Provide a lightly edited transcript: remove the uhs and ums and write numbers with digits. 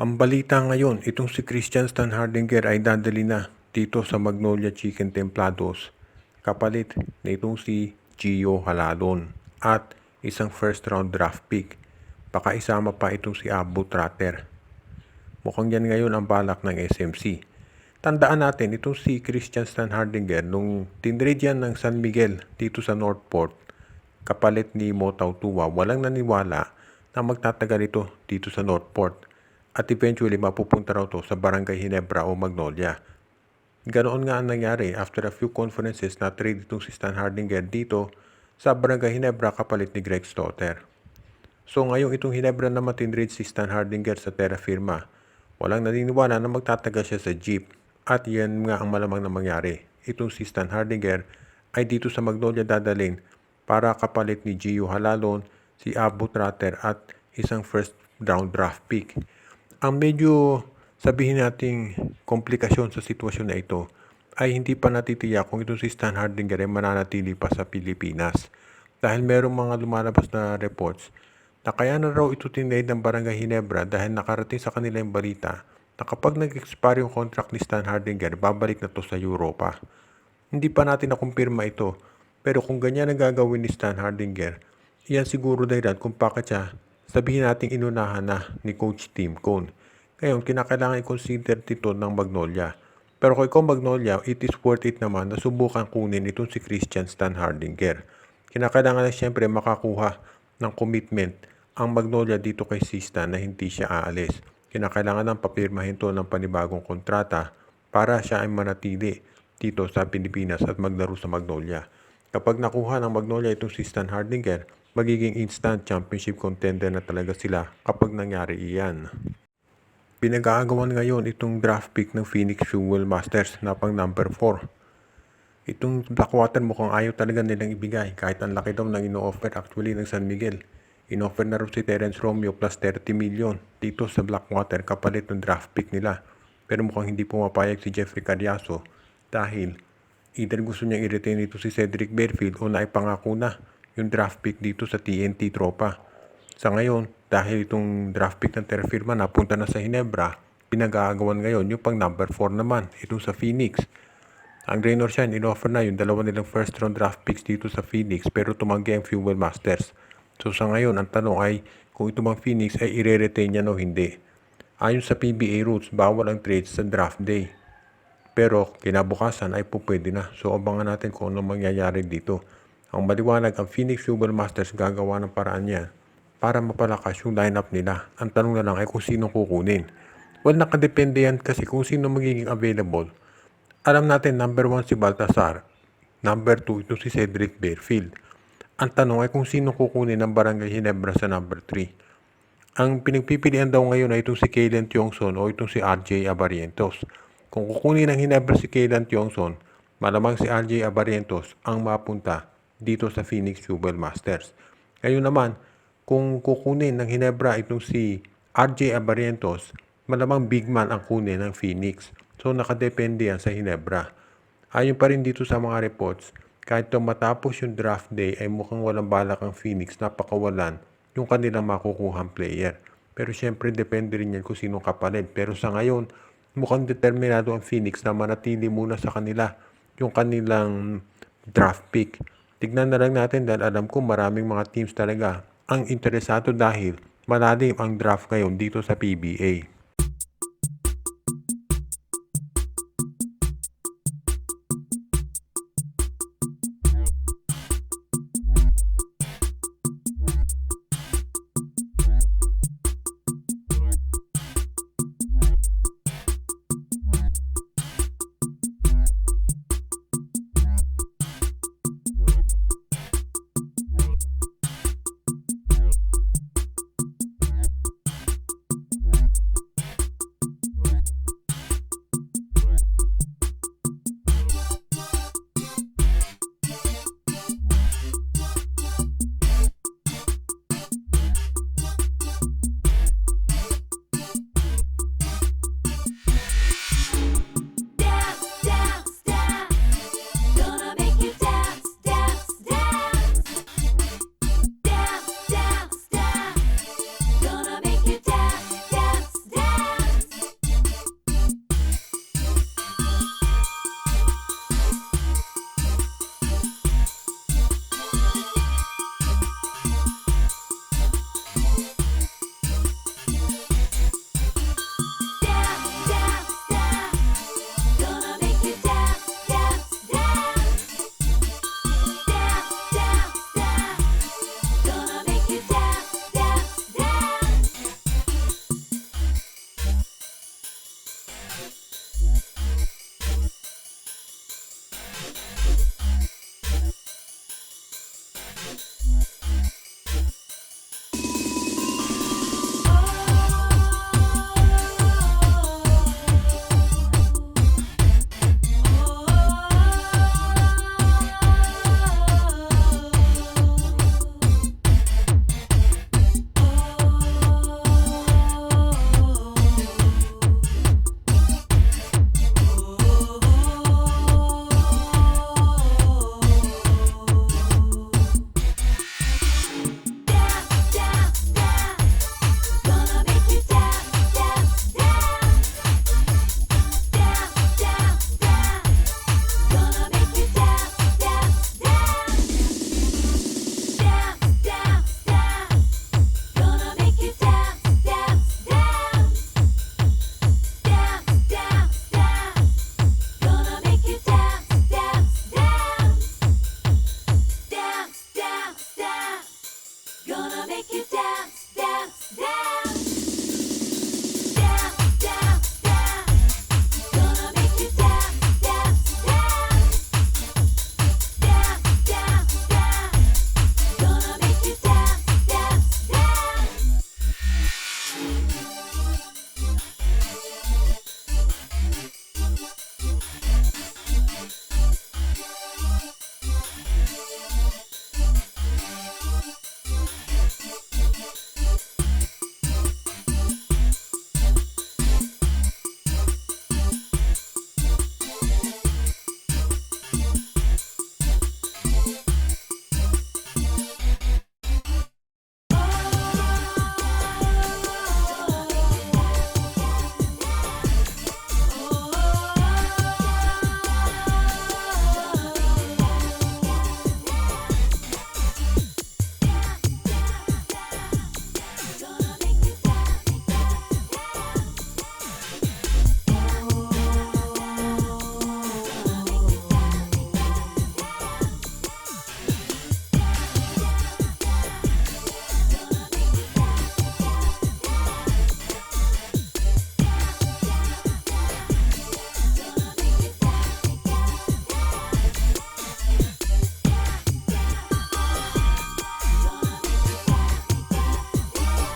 Ang balita ngayon, itong si Christian Standhardinger ay dadali na dito sa Magnolia Chicken Templados kapalit na itong si Gio Halalon at isang first round draft pick. Baka isama pa itong si Abu Tratter. Mukhang yan ngayon ang balak ng SMC. Tandaan natin, itong si Christian Standhardinger nung tinrade yan ng San Miguel dito sa Northport kapalit ni Motaw Tua, walang naniwala na magtatagal ito dito sa Northport at eventually mapupunta raw to sa Barangay Ginebra o Magnolia. Ganoon nga ang nangyari after a few conferences na trade itong si Standhardinger dito sa Barangay Ginebra kapalit ni Greg Stotter. So ngayong itong Ginebra na matinrade si Standhardinger sa Terra Firma, walang naniniwala na magtatagal siya sa jeep at yan nga ang malamang na mangyari. Itong si Standhardinger ay dito sa Magnolia dadalhin para kapalit ni Gio Halalon, si Abu Tratter at isang first round draft pick. Ang medyo sabihin nating komplikasyon sa sitwasyon na ito ay hindi pa natitiyak kung itong si Standhardinger ay mananatili pa sa Pilipinas. Dahil merong mga lumalabas na reports na kaya na raw ito tinrade ng Barangay Ginebra dahil nakarating sa kanila yung balita na kapag nag-expire yung contract ni Standhardinger, babalik na to sa Europa. Hindi pa natin nakumpirma ito, pero kung ganyan ang gagawin ni Standhardinger, iyan siguro dahilan kung bakit siya sabihin nating inunahan na ni Coach Tim Cone. Ngayon, kinakailangan i-consider dito ng Magnolia. Pero kung ikaw Magnolia, it is worth it naman na subukan kunin itong si Christian Standhardinger. Kinakailangan na siyempre makakuha ng commitment ang Magnolia dito kay Sista na hindi siya aalis. Kinakailangan ng papirmahin to ng panibagong kontrata para siya ay manatili dito sa Pilipinas at maglaro sa Magnolia. Kapag nakuha ng Magnolia itong si Standhardinger, magiging instant championship contender na talaga sila kapag nangyari iyan. Pinag-aagawan ngayon itong draft pick ng Phoenix Fuel Masters na pang number 4. Itong Blackwater mukhang ayaw talaga nilang ibigay kahit ang laki daw ng ino-offer actually ng San Miguel. In-offer na rin si Terence Romeo plus 30 million dito sa Blackwater kapalit ng draft pick nila. Pero mukhang hindi pumapayag si Jeffrey Carriazo dahil either gusto niyang i-retain dito si Cedric Berfield o naipangako na yung draft pick dito sa TNT Tropa. Sa ngayon, dahil itong draft pick ng Terra Firma napunta na sa Ginebra, pinag-aagawan ngayon yung pang number 4 naman, itong sa Phoenix. Ang Rain or Shine, in-offer na yung dalawa nilang first round draft picks dito sa Phoenix pero tumanggi ang Fuel Masters. So sa ngayon, ang tanong ay kung ito bang Phoenix ay i-retain niya o hindi. Ayon sa PBA rules, bawal ang trades sa draft day. Pero kinabukasan ay pwede na. So abangan natin kung ano mangyayari dito. Ang maliwanag, ang Phoenix Fuel Masters gagawa ng paraan niya para mapalakas yung lineup nila. Ang tanong na lang ay kung sino kukunin. Well, nakadepende yan kasi kung sino magiging available. Alam natin, number 1 si Baltasar. Number 2, ito si Cedric Berfield. Ang tanong ay kung sino kukunin ng Barangay Ginebra sa number 3. Ang pinagpipilian daw ngayon ay itong si Kaylen Tiongson o itong si RJ Abarientos. Kung kukunin ng Ginebra si Kaylen Tiongson, malamang si RJ Abarientos ang mapunta dito sa Phoenix Fuel Masters. Ngayon naman, kung kukunin ng Ginebra itong si RJ Abarientos, malamang big man ang kunin ng Phoenix. So nakadepende yan sa Ginebra. Ayon pa rin dito sa mga reports, kahit matapos yung draft day ay mukhang walang balak ang Phoenix na pakawalan yung kanilang makukuhang player. Pero syempre depende rin yan kung sino kapalit. Pero sa ngayon, mukhang determinado ang Phoenix na manatili muna sa kanila yung kanilang draft pick. Tignan na lang natin dahil alam ko maraming mga teams talaga ang interesado dahil malalim ang draft ngayon dito sa PBA.